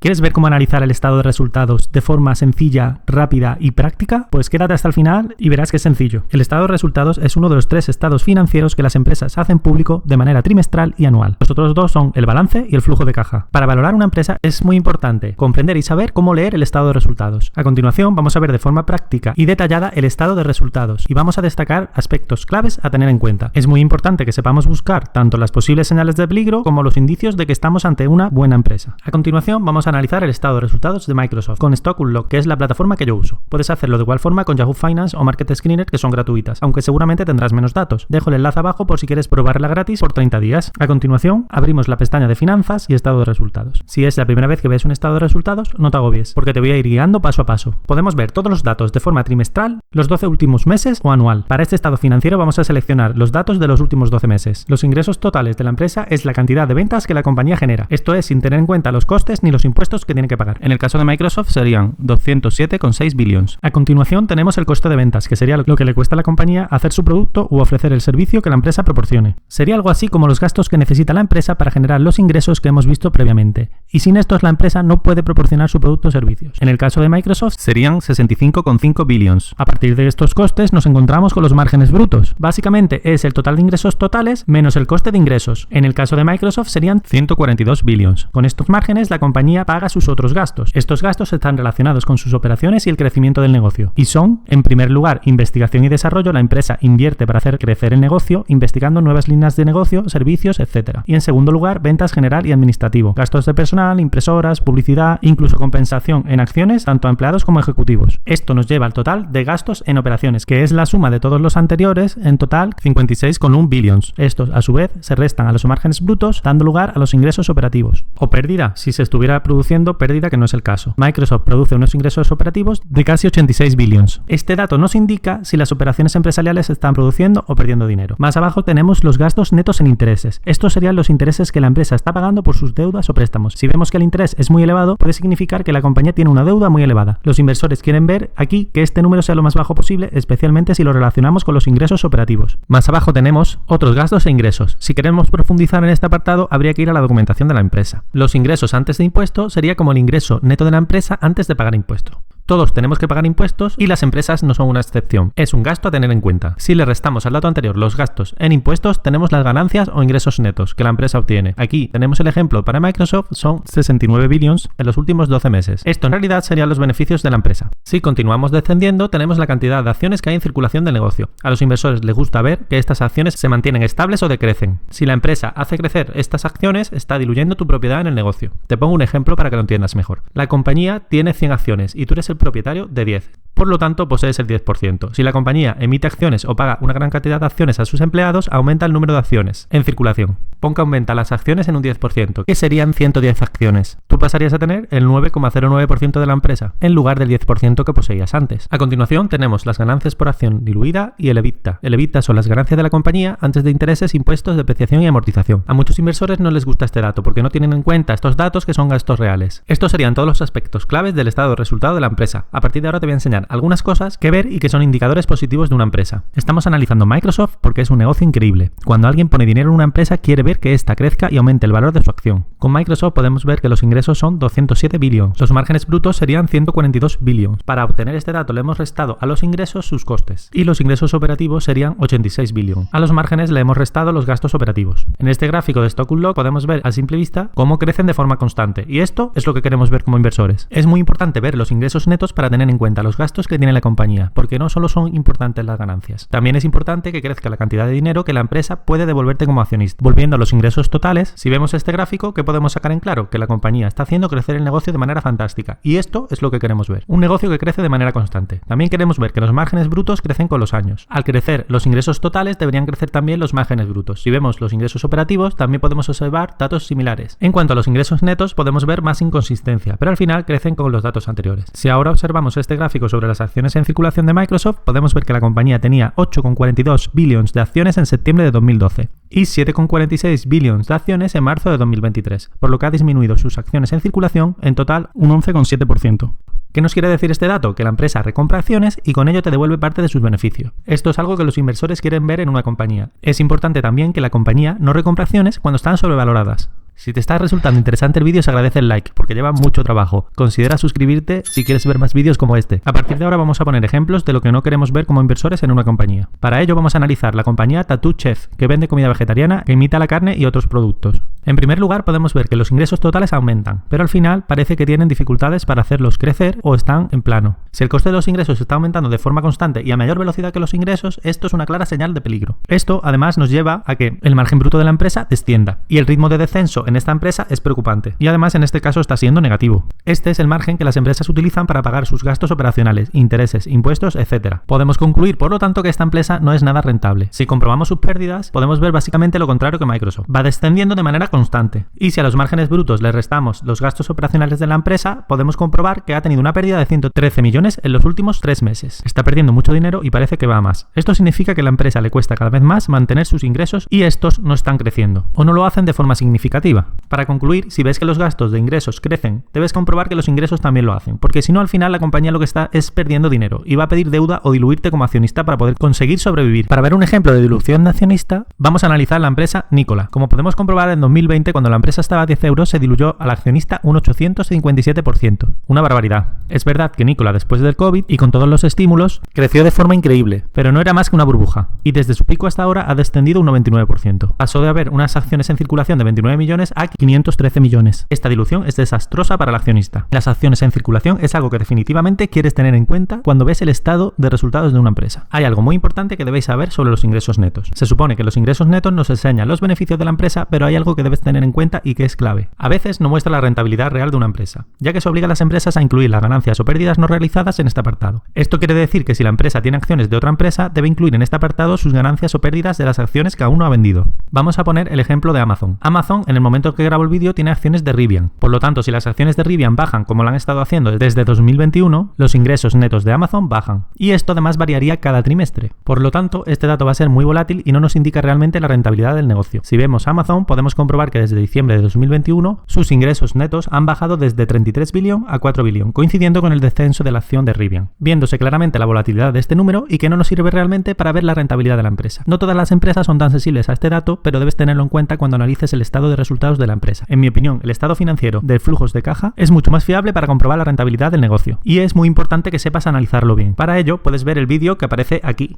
¿Quieres ver cómo analizar el estado de resultados de forma sencilla, rápida y práctica? Pues quédate hasta el final y verás que es sencillo. El estado de resultados es uno de los 3 estados financieros que las empresas hacen público de manera trimestral y anual. Los otros 2 son el balance y el flujo de caja. Para valorar una empresa es muy importante comprender y saber cómo leer el estado de resultados. A continuación vamos a ver de forma práctica y detallada el estado de resultados y vamos a destacar aspectos claves a tener en cuenta. Es muy importante que sepamos buscar tanto las posibles señales de peligro como los indicios de que estamos ante una buena empresa. A continuación vamos a analizar el estado de resultados de Microsoft con Stock Unlock, que es la plataforma que yo uso. Puedes hacerlo de igual forma con Yahoo Finance o Market Screener, que son gratuitas, aunque seguramente tendrás menos datos. Dejo el enlace abajo por si quieres probarla gratis por 30 días. A continuación abrimos la pestaña de finanzas y estado de resultados. Si es la primera vez que ves un estado de resultados, no te agobies, porque te voy a ir guiando paso a paso. Podemos ver todos los datos de forma trimestral, los 12 últimos meses o anual. Para este estado financiero vamos a seleccionar los datos de los últimos 12 meses. Los ingresos totales de la empresa es la cantidad de ventas que la compañía genera. Esto es sin tener en cuenta los costes ni los impuestos que tiene que pagar. En el caso de Microsoft serían 207,6 billions. A continuación tenemos el coste de ventas, que sería lo que le cuesta a la compañía hacer su producto u ofrecer el servicio que la empresa proporcione. Sería algo así como los gastos que necesita la empresa para generar los ingresos que hemos visto previamente. Y sin estos la empresa no puede proporcionar su producto o servicios. En el caso de Microsoft serían 65,5 billions. A partir de estos costes nos encontramos con los márgenes brutos. Básicamente es el total de ingresos totales menos el coste de ingresos. En el caso de Microsoft serían 142 billions. Con estos márgenes la compañía paga sus otros gastos. Estos gastos están relacionados con sus operaciones y el crecimiento del negocio. Y son, en primer lugar, investigación y desarrollo. La empresa invierte para hacer crecer el negocio, investigando nuevas líneas de negocio, servicios, etc. Y en segundo lugar, ventas general y administrativo. Gastos de personal, impresoras, publicidad, incluso compensación en acciones, tanto a empleados como ejecutivos. Esto nos lleva al total de gastos en operaciones, que es la suma de todos los anteriores, en total 56,1 billions. Estos, a su vez, se restan a los márgenes brutos, dando lugar a los ingresos operativos. O pérdida, si se estuviera produciendo pérdida, que no es el caso. Microsoft produce unos ingresos operativos de casi 86 billions. Este dato nos indica si las operaciones empresariales están produciendo o perdiendo dinero. Más abajo tenemos los gastos netos en intereses. Estos serían los intereses que la empresa está pagando por sus deudas o préstamos. Si vemos que el interés es muy elevado, puede significar que la compañía tiene una deuda muy elevada. Los inversores quieren ver aquí que este número sea lo más bajo posible, especialmente si lo relacionamos con los ingresos operativos. Más abajo tenemos otros gastos e ingresos. Si queremos profundizar en este apartado, habría que ir a la documentación de la empresa. Los ingresos antes de impuesto sería como el ingreso neto de la empresa antes de pagar impuesto. Todos tenemos que pagar impuestos y las empresas no son una excepción. Es un gasto a tener en cuenta. Si le restamos al dato anterior los gastos en impuestos, tenemos las ganancias o ingresos netos que la empresa obtiene. Aquí tenemos el ejemplo para Microsoft, son 69 billions en los últimos 12 meses. Esto en realidad serían los beneficios de la empresa. Si continuamos descendiendo, tenemos la cantidad de acciones que hay en circulación del negocio. A los inversores les gusta ver que estas acciones se mantienen estables o decrecen. Si la empresa hace crecer estas acciones, está diluyendo tu propiedad en el negocio. Te pongo un ejemplo para que lo entiendas mejor. La compañía tiene 100 acciones y tú eres el propietario de 10. Por lo tanto, posees el 10%. Si la compañía emite acciones o paga una gran cantidad de acciones a sus empleados, aumenta el número de acciones en circulación. Pon que aumenta las acciones en un 10%, que serían 110 acciones. Tú pasarías a tener el 9,09% de la empresa, en lugar del 10% que poseías antes. A continuación tenemos las ganancias por acción diluida y el EBITDA. El EBITDA son las ganancias de la compañía antes de intereses, impuestos, depreciación y amortización. A muchos inversores no les gusta este dato porque no tienen en cuenta estos datos que son gastos reales. Estos serían todos los aspectos claves del estado de resultado de la empresa. A partir de ahora te voy a enseñar algunas cosas que ver y que son indicadores positivos de una empresa. Estamos analizando Microsoft porque es un negocio increíble. Cuando alguien pone dinero en una empresa, quiere ver que ésta crezca y aumente el valor de su acción. Con Microsoft podemos ver que los ingresos son 207 billions. Los márgenes brutos serían 142 billions. Para obtener este dato le hemos restado a los ingresos sus costes. Y los ingresos operativos serían 86 billions. A los márgenes le hemos restado los gastos operativos. En este gráfico de Stock Unlock podemos ver a simple vista cómo crecen de forma constante. Y esto es lo que queremos ver como inversores. Es muy importante ver los ingresos netos para tener en cuenta los gastos que tiene la compañía, porque no solo son importantes las ganancias. También es importante que crezca la cantidad de dinero que la empresa puede devolverte como accionista. Volviendo a los ingresos totales, si vemos este gráfico, ¿qué podemos sacar en claro? Que la compañía está haciendo crecer el negocio de manera fantástica. Y esto es lo que queremos ver. Un negocio que crece de manera constante. También queremos ver que los márgenes brutos crecen con los años. Al crecer los ingresos totales, deberían crecer también los márgenes brutos. Si vemos los ingresos operativos, también podemos observar datos similares. En cuanto a los ingresos netos, podemos ver más inconsistencia, pero al final crecen con los datos anteriores. Si ahora observamos este gráfico sobre las acciones en circulación de Microsoft, podemos ver que la compañía tenía 8,42 billions de acciones en septiembre de 2012 y 7,46 billions de acciones en marzo de 2023, por lo que ha disminuido sus acciones en circulación en total un 11,7%. ¿Qué nos quiere decir este dato? Que la empresa recompra acciones y con ello te devuelve parte de sus beneficios. Esto es algo que los inversores quieren ver en una compañía. Es importante también que la compañía no recompra acciones cuando están sobrevaloradas. Si te está resultando interesante el vídeo, se agradece el like, porque lleva mucho trabajo. Considera suscribirte si quieres ver más vídeos como este. A partir de ahora vamos a poner ejemplos de lo que no queremos ver como inversores en una compañía. Para ello vamos a analizar la compañía Tattoo Chef, que vende comida vegetariana que imita la carne y otros productos. En primer lugar, podemos ver que los ingresos totales aumentan, pero al final parece que tienen dificultades para hacerlos crecer o están en plano. Si el coste de los ingresos está aumentando de forma constante y a mayor velocidad que los ingresos, esto es una clara señal de peligro. Esto además nos lleva a que el margen bruto de la empresa descienda y el ritmo de descenso en esta empresa es preocupante y además en este caso está siendo negativo. Este es el margen que las empresas utilizan para pagar sus gastos operacionales, intereses, impuestos, etc. Podemos concluir, por lo tanto, que esta empresa no es nada rentable. Si comprobamos sus pérdidas, podemos ver básicamente lo contrario que Microsoft. Va descendiendo de manera constante. Y si a los márgenes brutos le restamos los gastos operacionales de la empresa, podemos comprobar que ha tenido una pérdida de 113 millones en los últimos 3 meses. Está perdiendo mucho dinero y parece que va a más. Esto significa que a la empresa le cuesta cada vez más mantener sus ingresos y estos no están creciendo, o no lo hacen de forma significativa. Para concluir, si ves que los gastos de ingresos crecen, debes comprobar que los ingresos también lo hacen, porque si no, al final la compañía lo que está es perdiendo dinero y va a pedir deuda o diluirte como accionista para poder conseguir sobrevivir. Para ver un ejemplo de dilución de accionista, vamos a analizar la empresa Nikola. Como podemos comprobar, en 2020, cuando la empresa estaba a 10 euros, se diluyó al accionista un 857%. Una barbaridad. Es verdad que Nikola, después del COVID y con todos los estímulos, creció de forma increíble, pero no era más que una burbuja. Y desde su pico hasta ahora ha descendido un 99%. Pasó de haber unas acciones en circulación de 29 millones a 513 millones. Esta dilución es desastrosa para el accionista. Las acciones en circulación es algo que definitivamente quieres tener en cuenta cuando ves el estado de resultados de una empresa. Hay algo muy importante que debéis saber sobre los ingresos netos. Se supone que los ingresos netos nos enseñan los beneficios de la empresa, pero hay algo que debes tener en cuenta y que es clave. A veces no muestra la rentabilidad real de una empresa, ya que se obliga a las empresas a incluir las ganancias o pérdidas no realizadas en este apartado. Esto quiere decir que si la empresa tiene acciones de otra empresa, debe incluir en este apartado sus ganancias o pérdidas de las acciones que aún no ha vendido. Vamos a poner el ejemplo de Amazon. Amazon, en el momento que grabo el vídeo, tiene acciones de Rivian. Por lo tanto, si las acciones de Rivian bajan como lo han estado haciendo desde 2021, los ingresos netos de Amazon bajan. Y esto además variaría cada trimestre. Por lo tanto, este dato va a ser muy volátil y no nos indica realmente la rentabilidad del negocio. Si vemos Amazon, podemos comprobar que desde diciembre de 2021, sus ingresos netos han bajado desde 33 billón a 4 billón, coincidiendo con el descenso de la acción de Rivian, viéndose claramente la volatilidad de este número y que no nos sirve realmente para ver la rentabilidad de la empresa. No todas las empresas son tan sensibles a este dato, pero debes tenerlo en cuenta cuando analices el estado de resultados de la empresa. En mi opinión, el estado financiero de flujos de caja es mucho más fiable para comprobar la rentabilidad del negocio, y es muy importante que sepas analizarlo bien. Para ello, puedes ver el vídeo que aparece aquí.